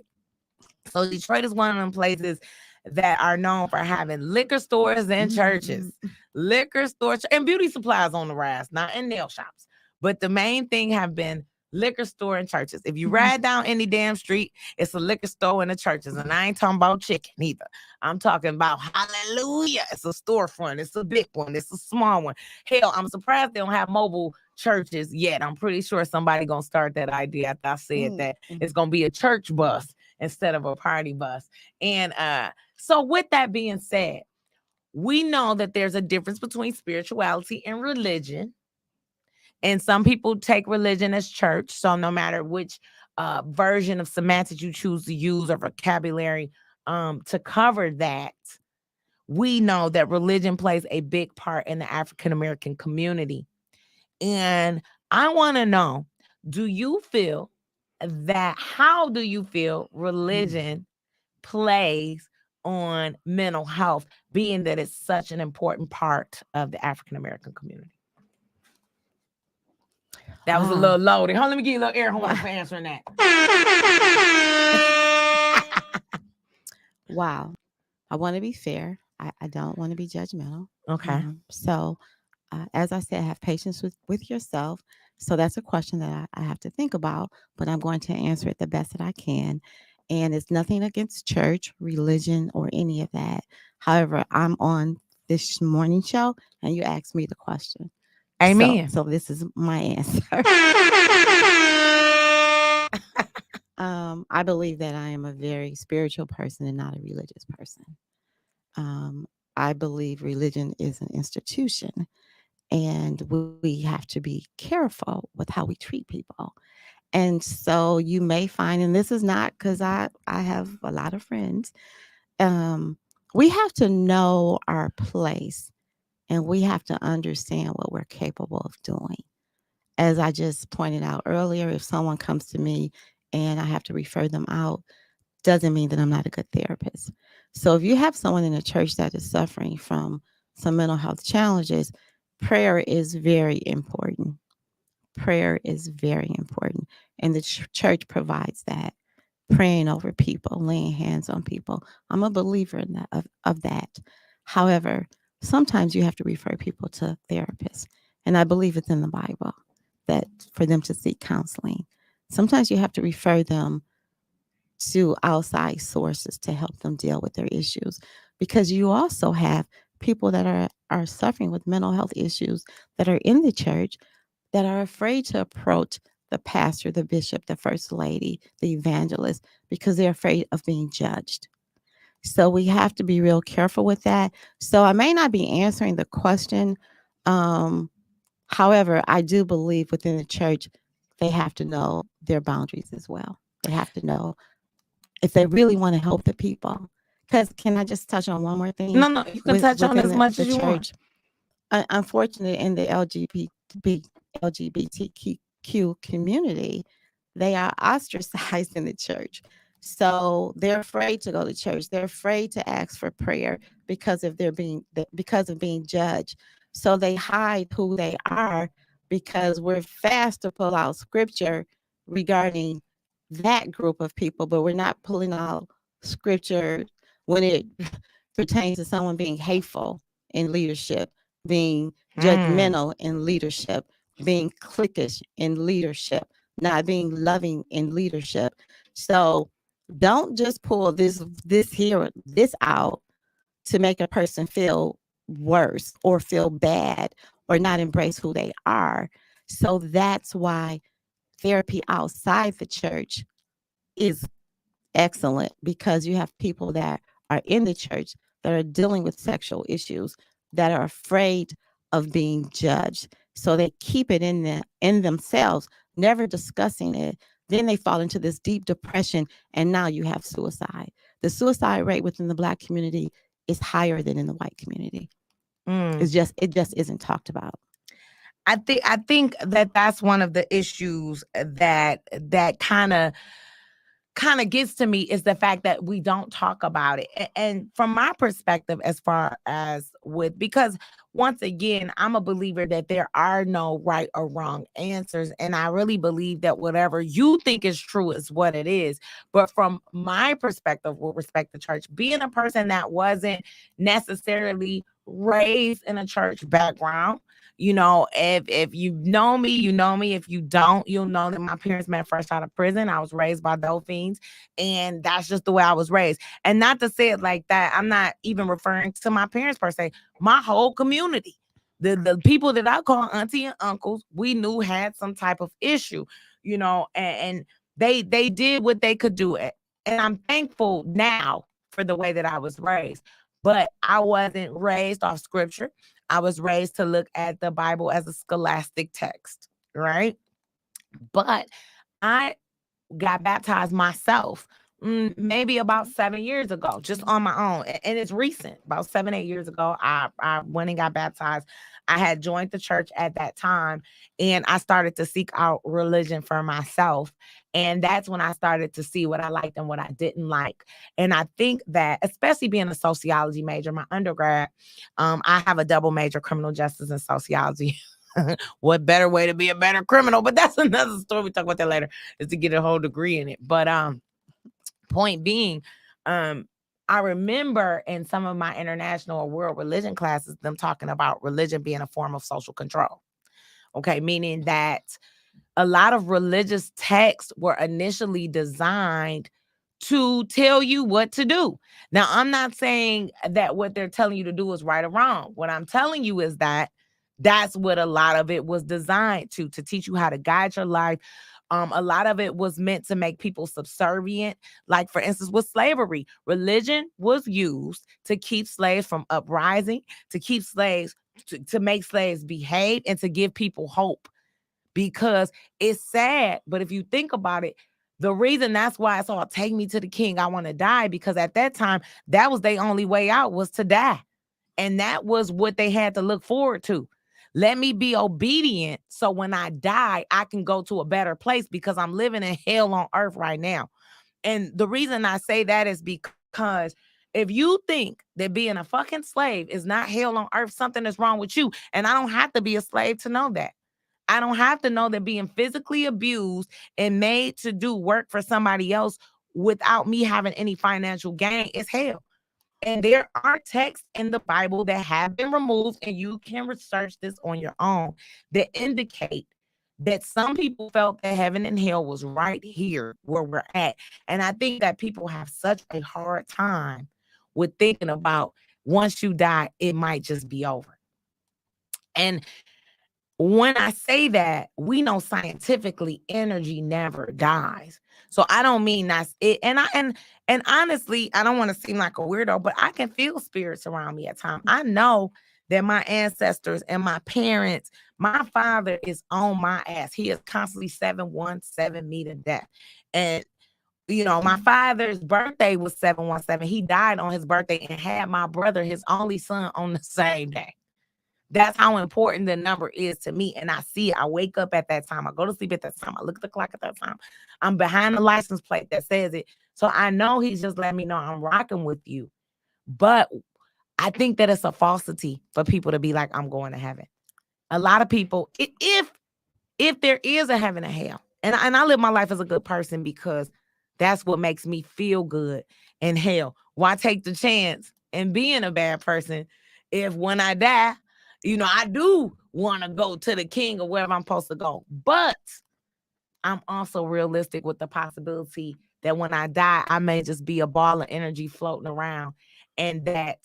so Detroit is one of them places that are known for having liquor stores and churches, liquor stores and beauty supplies on the rise, not in nail shops. But the main thing have been liquor store and churches. If you ride down any damn street, it's a liquor store and the churches. And I ain't talking about chicken either. I'm talking about hallelujah. It's a storefront. It's a big one. It's a small one. Hell, I'm surprised they don't have mobile churches yet. I'm pretty sure somebody gonna start that idea after I said that it's gonna be a church bus instead of a party bus. And so with that being said, we know that there's a difference between spirituality and religion. And some people take religion as church. So no matter which version of semantics you choose to use or vocabulary to cover that, we know that religion plays a big part in the African American community. And I want to know, do you feel how do you feel religion plays on mental health, being that it's such an important part of the African American community? That was a little loaded. Hold on, let me give you a little air horn for answering that. Wow. I want to be fair. I don't want to be judgmental. Okay. So, as I said, have patience with yourself. So that's a question that I have to think about, but I'm going to answer it the best that I can. And it's nothing against church, religion, or any of that. However, I'm on this morning show and you asked me the question. Amen. So this is my answer. I believe that I am a very spiritual person and not a religious person. I believe religion is an institution, and we have to be careful with how we treat people. And so you may find, and this is not because I have a lot of friends, we have to know our place and we have to understand what we're capable of doing. As I just pointed out earlier, if someone comes to me and I have to refer them out, doesn't mean that I'm not a good therapist. So if you have someone in a church that is suffering from some mental health challenges, prayer is very important. Prayer is very important. And the church provides that. Praying over people, laying hands on people. I'm a believer in that of that. However, sometimes you have to refer people to therapists. And I believe it's in the Bible that for them to seek counseling. Sometimes you have to refer them to outside sources to help them deal with their issues, because you also have people that are suffering with mental health issues that are in the church that are afraid to approach the pastor, the bishop, the first lady, the evangelist, because they're afraid of being judged. So we have to be real careful with that. So I may not be answering the question. However, I do believe within the church, they have to know their boundaries as well. They have to know if they really want to help the people. Because can I just touch on one more thing? No, you can touch on as much as you want. Unfortunately, in the LGBTQ community, they are ostracized in the church. So they're afraid to go to church. They're afraid to ask for prayer because of being judged. So they hide who they are because we're fast to pull out scripture regarding that group of people, but we're not pulling out scripture when it pertains to someone being hateful in leadership, being judgmental in leadership, being cliquish in leadership, not being loving in leadership. So don't just pull this out to make a person feel worse or feel bad or not embrace who they are. So that's why therapy outside the church is excellent, because you have people that are in the church that are dealing with sexual issues that are afraid of being judged. So they keep it in themselves, never discussing it. Then they fall into this deep depression, and now you have suicide. The suicide rate within the Black community is higher than in the white community. It just isn't talked about. I think that that's one of the issues that kind of gets to me, is the fact that we don't talk about it. And from my perspective, as far as because once again, I'm a believer that there are no right or wrong answers. And I really believe that whatever you think is true is what it is. But from my perspective, with respect to church, being a person that wasn't necessarily raised in a church background, if you know me, you know me. If you don't, you'll know that my parents met fresh out of prison. I was raised by dolphins, and that's just the way I was raised. And not to say it like that, I'm not even referring to my parents per se. My whole community, the people that I call auntie and uncles, we knew had some type of issue, and they did what they could do. And I'm thankful now for the way that I was raised. But I wasn't raised off scripture. I was raised to look at the Bible as a scholastic text, right? But I got baptized myself maybe about 7 years ago, just on my own. And it's recent, about 7, 8 years ago. I went and got baptized. I had joined the church at that time, and I started to seek out religion for myself. And that's when I started to see what I liked and what I didn't like. And I think that, especially being a sociology major, my undergrad, I have a double major, criminal justice and sociology. What better way to be a better criminal? But that's another story. We talk about that later, is to get a whole degree in it. But point being, I remember in some of my international or world religion classes, them talking about religion being a form of social control. Okay, meaning that a lot of religious texts were initially designed to tell you what to do. Now, I'm not saying that what they're telling you to do is right or wrong. What I'm telling you is that that's what a lot of it was designed to teach you how to guide your life. A lot of it was meant to make people subservient. Like, for instance, with slavery, religion was used to keep slaves from uprising, to keep slaves, to make slaves behave, and to give people hope. Because it's sad, but if you think about it, the reason that's why it's all take me to the king, I want to die, because at that time, that was their only way out, was to die. And that was what they had to look forward to. Let me be obedient so when I die, I can go to a better place, because I'm living in hell on earth right now. And the reason I say that is because if you think that being a fucking slave is not hell on earth, something is wrong with you. And I don't have to be a slave to know that. I don't have to know that being physically abused and made to do work for somebody else without me having any financial gain is hell. And there are texts in the Bible that have been removed, and you can research this on your own, that indicate that some people felt that heaven and hell was right here where we're at. And I think that people have such a hard time with thinking about, once you die, it might just be over. And when I say that, we know scientifically energy never dies. So I don't mean that's it. And honestly, I don't want to seem like a weirdo, but I can feel spirits around me at times. I know that my ancestors and my parents, my father is on my ass. He is constantly 717 me to death. And my father's birthday was 717. He died on his birthday and had my brother, his only son, on the same day. That's how important the number is to me. And I see it. I wake up at that time. I go to sleep at that time. I look at the clock at that time. I'm behind the license plate that says it. So I know he's just letting me know I'm rocking with you. But I think that it's a falsity for people to be like, I'm going to heaven. A lot of people, if there is a heaven and hell, and I live my life as a good person, because that's what makes me feel good in hell. Why take the chance and being a bad person if when I die, I do want to go to the king or wherever I'm supposed to go. But I'm also realistic with the possibility that when I die, I may just be a ball of energy floating around, and that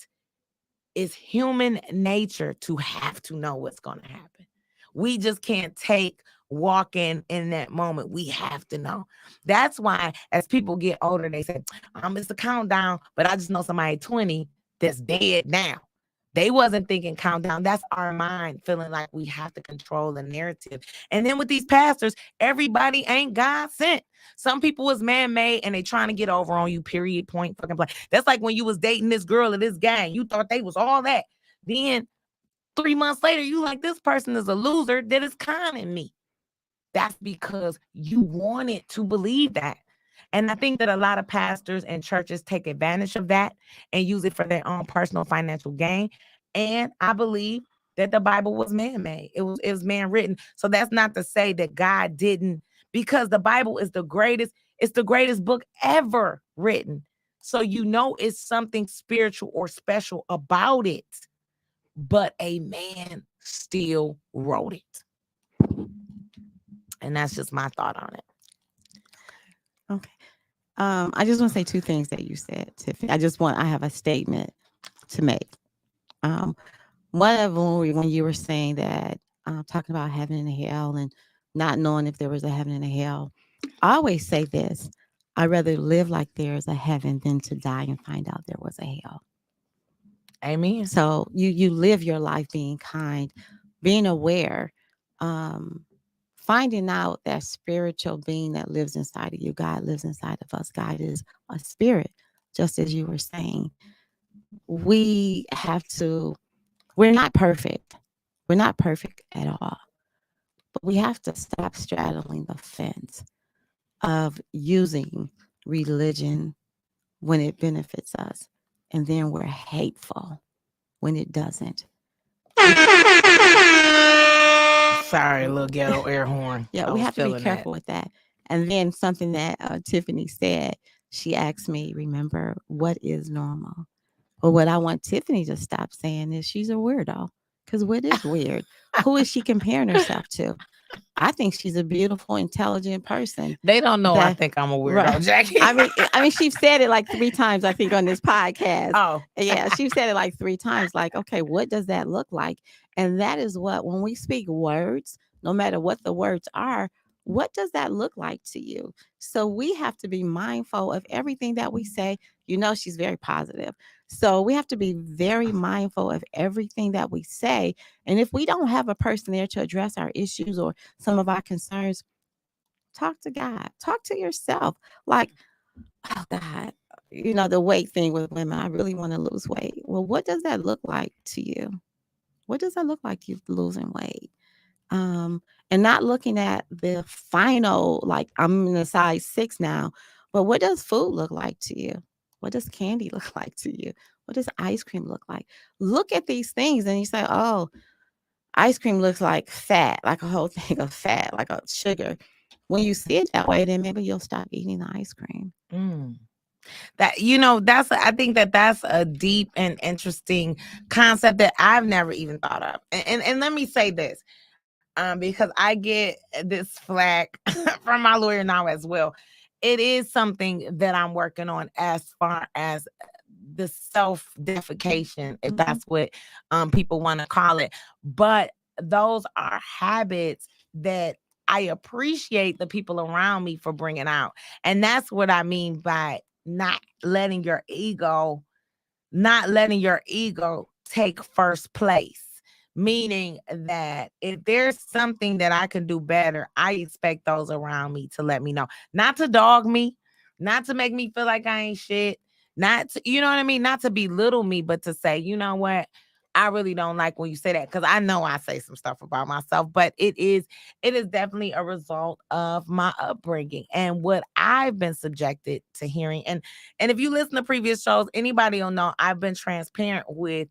it's human nature to have to know what's going to happen. We just can't take walking in that moment. We have to know. That's why as people get older, they say, it's a countdown, but I just know somebody 20 that's dead now. They wasn't thinking countdown. That's our mind feeling like we have to control the narrative. And then with these pastors, everybody ain't God sent. Some people is man-made and they trying to get over on you, period, point, fucking blank. That's like when you was dating this girl or this guy, you thought they was all that. Then 3 months later, you like, this person is a loser that is conning me. That's because you wanted to believe that. And I think that a lot of pastors and churches take advantage of that and use it for their own personal financial gain. And I believe that the Bible was man-made. It was man-written. So that's not to say that God didn't, because the Bible is it's the greatest book ever written. So it's something spiritual or special about it. But a man still wrote it. And that's just my thought on it. Okay. I just want to say two things that you said, Tiffany. I have a statement to make. One of them, when you were saying that, talking about heaven and hell and not knowing if there was a heaven and a hell, I always say this: I'd rather live like there is a heaven than to die and find out there was a hell. Amen. So you live your life being kind, being aware, um, finding out that spiritual being that lives inside of you. God lives inside of us. God is a spirit, just as you were saying. We have to, we're not perfect. We're not perfect at all. But we have to stop straddling the fence of using religion when it benefits us. And then we're hateful when it doesn't. Sorry, little ghetto air horn. Yeah, I we was have to be feeling that. careful with that. And then something that Tiffany said, she asked me, remember, what is normal? Well, what I want Tiffany to stop saying is she's a weirdo. Because what is weird? Who is she comparing herself to? I think she's a beautiful, intelligent person. They don't know I That think I'm a right. weirdo, Jackie. I mean, she said it like 3 times, I think, on this podcast. Oh, Yeah, she said it like 3 times. Like, okay, what does that look like? And that is what, when we speak words, no matter what the words are, what does that look like to you? So we have to be mindful of everything that we say. You know, she's very positive. So we have to be very mindful of everything that we say. And if we don't have a person there to address our issues or some of our concerns, talk to God, talk to yourself. Like, oh God, you know, the weight thing with women, I really want to lose weight. Well, what does that look like to you? What does that look like, you losing weight? And not looking at the final, like, I'm in a size 6 now, but what does food look like to you? What does candy look like to you? What does ice cream look like? Look at these things and you say, oh, ice cream looks like fat, like a whole thing of fat, like a sugar. When you see it that way, then maybe you'll stop eating the ice cream. mm. That I think that's a deep and interesting concept that I've never even thought of. And let me say this, because I get this flack from my lawyer now as well. It is something that I'm working on as far as the self defecation, if Mhm. that's what people want to call it. But those are habits that I appreciate the people around me for bringing out. And that's what I mean by not letting your ego take first place. Meaning that if there's something that I can do better, I expect those around me to let me know. Not to dog me, not to make me feel like I ain't shit, not to, you know what I mean? Not to belittle me, but to say, you know what? I really don't like when you say that, because I know I say some stuff about myself, but it is definitely a result of my upbringing and what I've been subjected to hearing. And if you listen to previous shows, anybody will know I've been transparent with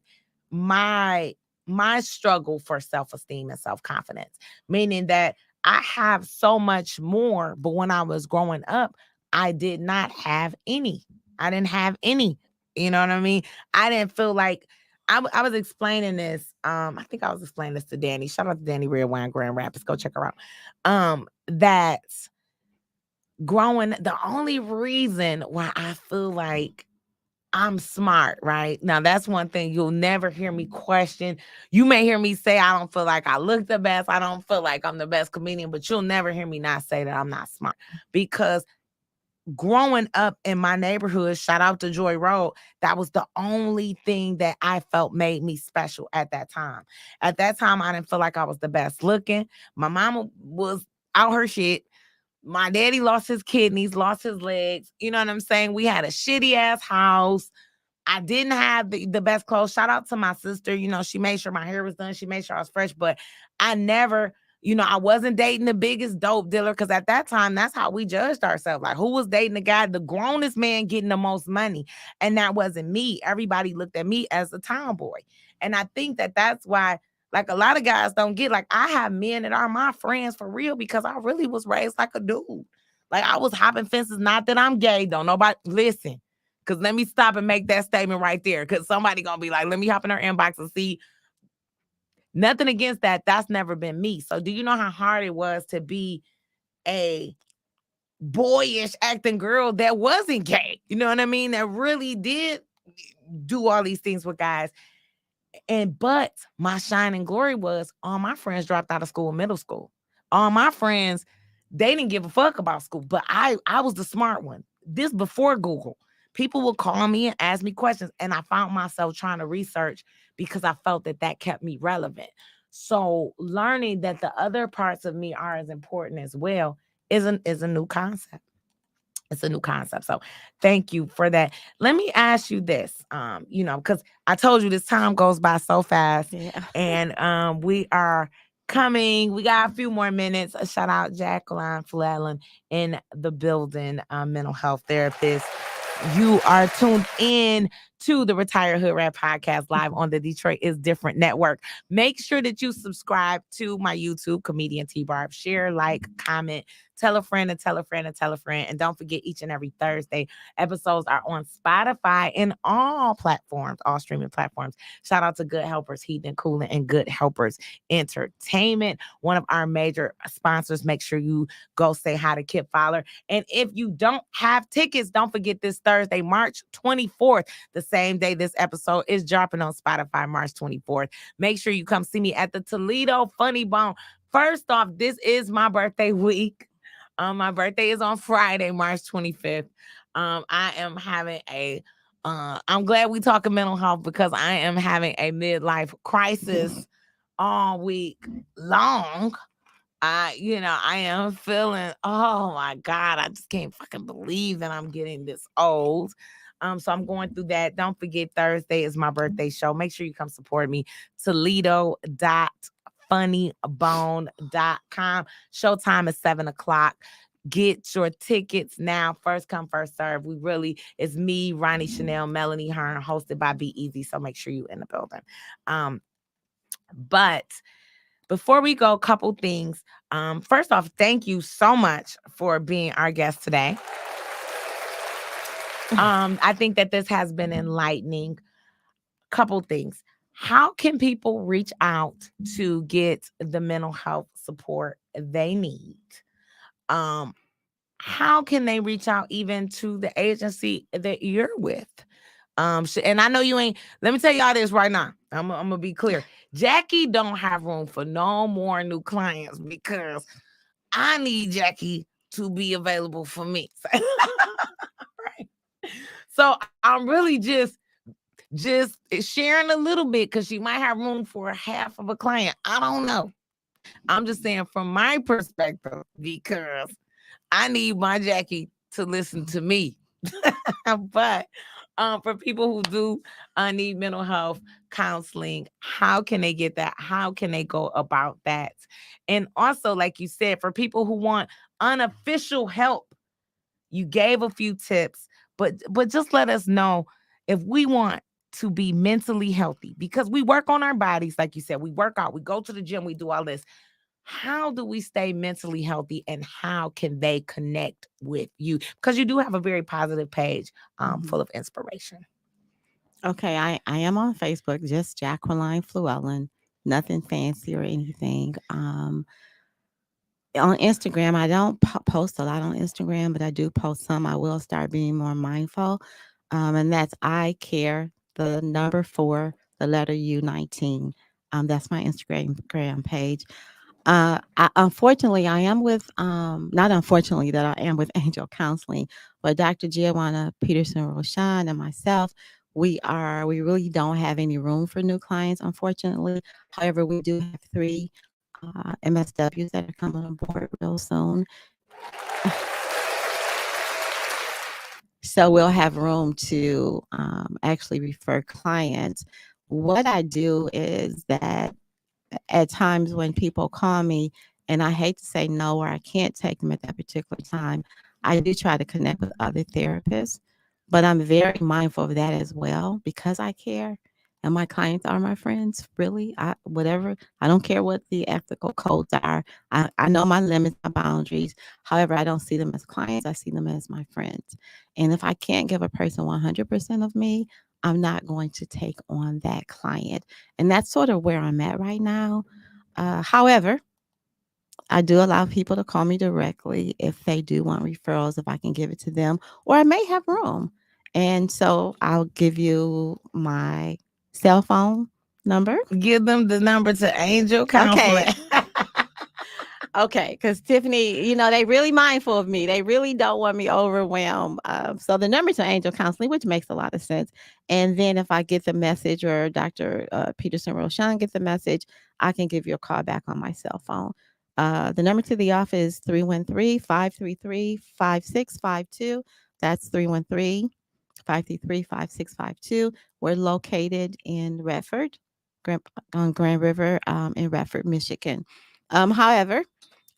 my my struggle for self-esteem and self-confidence, meaning that I have so much more, but when I was growing up, I did not have any. I didn't have any. You know what I mean? I didn't feel like I was explaining this. I think I was explaining this to Danny. Shout out to Danny Redwine, Grand Rapids. Go check her out. That growing, the only reason why I feel like I'm smart, right? Now, that's one thing you'll never hear me question. You may hear me say, I don't feel like I look the best. I don't feel like I'm the best comedian, but you'll never hear me not say that I'm not smart, because growing up in my neighborhood, shout out to Joy Road, that was the only thing that I felt made me special at that time. At that time, I didn't feel like I was the best looking. My mama was out her shit. My daddy lost his kidneys, lost his legs. You know what I'm saying? We had a shitty ass house. I didn't have the best clothes. Shout out to my sister. She made sure my hair was done. She made sure I was fresh, but I never, I wasn't dating the biggest dope dealer, because at that time, that's how we judged ourselves. Like, who was dating the guy, the grownest man getting the most money? And that wasn't me. Everybody looked at me as a tomboy. And I think that that's why, like, a lot of guys don't get, like, I have men that are my friends for real because I really was raised like a dude. Like, I was hopping fences. Not that I'm gay, don't nobody listen. Because let me stop and make that statement right there. Because somebody going to be like, let me hop in her inbox and see. Nothing against that. That's never been me. So do you know how hard it was to be a boyish acting girl that wasn't gay? You know what I mean? That really did do all these things with guys. But my shining glory was all my friends dropped out of school in middle school. All my friends, they didn't give a fuck about school. But I was the smart one. This before Google. People will call me and ask me questions, and I found myself trying to research because I felt that that kept me relevant. So learning that the other parts of me are as important as well is a new concept. It's a new concept. So thank you for that. Let me ask you this. Because I told you this time goes by so fast. Yeah. And we are coming. We got a few more minutes. A shout out Jacqueline Flewellyn in the building, mental health therapist. You are tuned in to the Retired Hood Rat podcast live on the Detroit is Different network. Make sure that you subscribe to my YouTube, Comedian T Barb. Share, like, comment, tell a friend and tell a friend and tell a friend. And don't forget, each and every Thursday, episodes are on Spotify and all platforms, all streaming platforms. Shout out to Good Helpers Heating and Cooling and Good Helpers Entertainment, one of our major sponsors. Make sure you go say hi to Kip Fowler. And if you don't have tickets, don't forget this Thursday, March 24th, the same day this episode is dropping on Spotify, March 24th. Make sure you come see me at the Toledo Funny Bone. First off, this is my birthday week. My birthday is on Friday, March 25th. I am having I'm glad we talking mental health because I am having a midlife crisis all week long. I am feeling, oh my God, I just can't fucking believe that I'm getting this old. So I'm going through that. Don't forget, Thursday is my birthday show. Make sure you come support me. Toledo.funnybone.com. Showtime is 7 o'clock. Get your tickets now. First come, first serve. It's me, Ronnie Chanel, Melanie Hearn, hosted by Be Easy. So make sure you in the building. But before we go, a couple things. First off, thank you so much for being our guest today. I think that this has been enlightening. Couple things. How can people reach out to get the mental health support they need? How can they reach out even to the agency that you're with? And I know you ain't. Let me tell y'all this right now. I'm gonna be clear. Jackie don't have room for no more new clients because I need Jackie to be available for me. Right. So I'm really just sharing a little bit because she might have room for half of a client. I don't know. I'm just saying from my perspective because I need my Jackie to listen to me. But for people who do need mental health counseling, how can they get that? How can they go about that? And also, like you said, for people who want unofficial help, you gave a few tips, but just let us know if we want to be mentally healthy because we work on our bodies, like you said, we work out, we go to the gym, we do all this. How do we stay mentally healthy and how can they connect with you? Because you do have a very positive page full of inspiration. Okay, I am on Facebook, just Jacqueline Flewellyn, nothing fancy or anything. On Instagram, I don't post a lot on Instagram, but I do post some. I will start being more mindful. And that's I care, the number 4, the letter U19. That's my Instagram page. Unfortunately, I am with, not unfortunately that I am with Angel Counseling, but Dr. Giovanna Peterson Roshan and myself, we really don't have any room for new clients, unfortunately. However, we do have 3 MSWs that are coming on board real soon. So we'll have room to actually refer clients. What I do is that at times when people call me and I hate to say no or I can't take them at that particular time, I do try to connect with other therapists, but I'm very mindful of that as well because I care and my clients are my friends. Really, I don't care what the ethical codes are. I know my limits, my boundaries. However, I don't see them as clients. I see them as my friends. And if I can't give a person 100% of me, I'm not going to take on that client. And that's sort of where I'm at right now. However, I do allow people to call me directly if they do want referrals, if I can give it to them, or I may have room. And so I'll give you my cell phone number. Give them the number to Angel Counseling. Okay. Okay, because Tiffany, they really mindful of me. They really don't want me overwhelmed. So the number to Angel Counseling, which makes a lot of sense. And then if I get the message or Dr. Peterson Roshan get the message, I can give you a call back on my cell phone. The number to the office is 313-533-5652. That's 313-533-5652. We're located in Redford, on Grand River, in Redford, Michigan. However,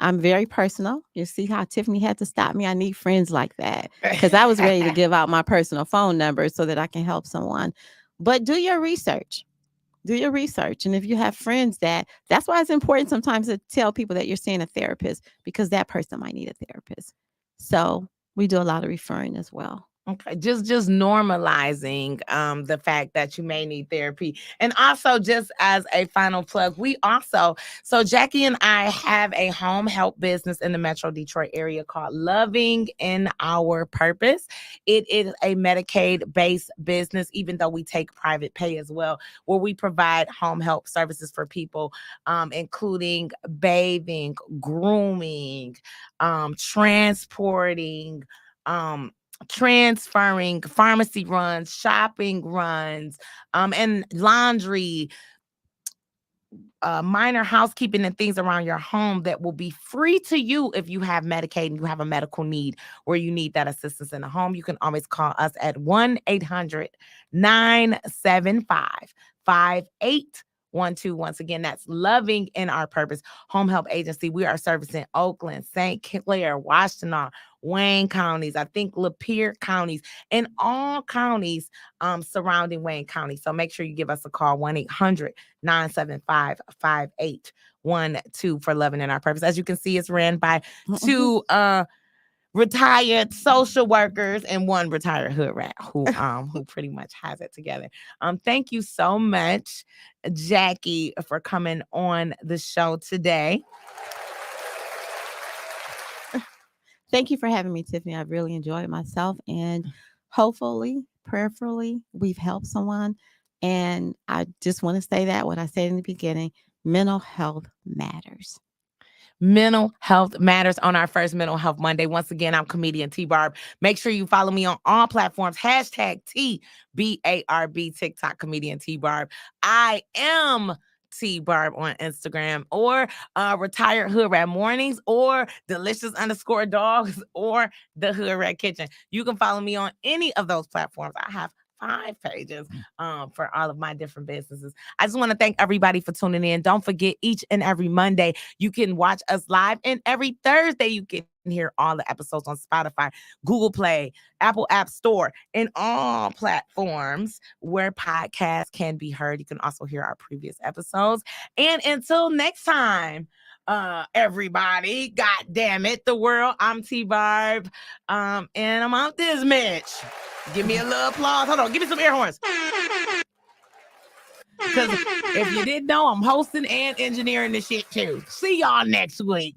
I'm very personal. You see how Tiffany had to stop me? I need friends like that because I was ready to give out my personal phone number so that I can help someone. But do your research. Do your research. And if you have friends that's why it's important sometimes to tell people that you're seeing a therapist, because that person might need a therapist. So we do a lot of referring as well. Okay, just normalizing the fact that you may need therapy. And also, just as a final plug, so Jackie and I have a home help business in the Metro Detroit area called Loving in Our Purpose. It is a Medicaid based business, even though we take private pay as well, where we provide home help services for people, including bathing, grooming, transporting, transferring, pharmacy runs, shopping runs, and laundry, minor housekeeping and things around your home that will be free to you if you have Medicaid and you have a medical need where you need that assistance in the home. You can always call us at 1-800-975-5812. Once again, that's Loving in Our Purpose Home Help Agency. We are servicing Oakland, St. Clair, Washtenaw, Wayne counties, I think Lapeer counties, and all counties surrounding Wayne County. So make sure you give us a call, 1-800-975-5812 for Loving in Our Purpose. As you can see, it's ran by two retired social workers and one retired hood rat who pretty much has it together. Thank you so much, Jackie, for coming on the show today. Thank you for having me, Tiffany. I've really enjoyed myself, and hopefully, prayerfully, we've helped someone. And I just want to say that what I said in the beginning, mental health matters. Mental health matters on our first Mental Health Monday. Once again, I'm comedian T-Barb. Make sure you follow me on all platforms. #TBARB, TikTok, comedian T-Barb. I am T-Barb on Instagram, or Retired Hood Rat Mornings, or Delicious_Dogs, or The Hood Rat Kitchen. You can follow me on any of those platforms. I have 5 pages for all of my different businesses. I just want to thank everybody for tuning in. Don't forget, each and every Monday, you can watch us live, and every Thursday, you can hear all the episodes on Spotify, Google Play, Apple App Store, and all platforms where podcasts can be heard. You can also hear our previous episodes. And until next time, everybody, god damn it, the world, I'm T-Barb, and I'm out this Mitch. Give me a little applause. Hold on, give me some air horns. Because if you didn't know, I'm hosting and engineering this shit too. See y'all next week.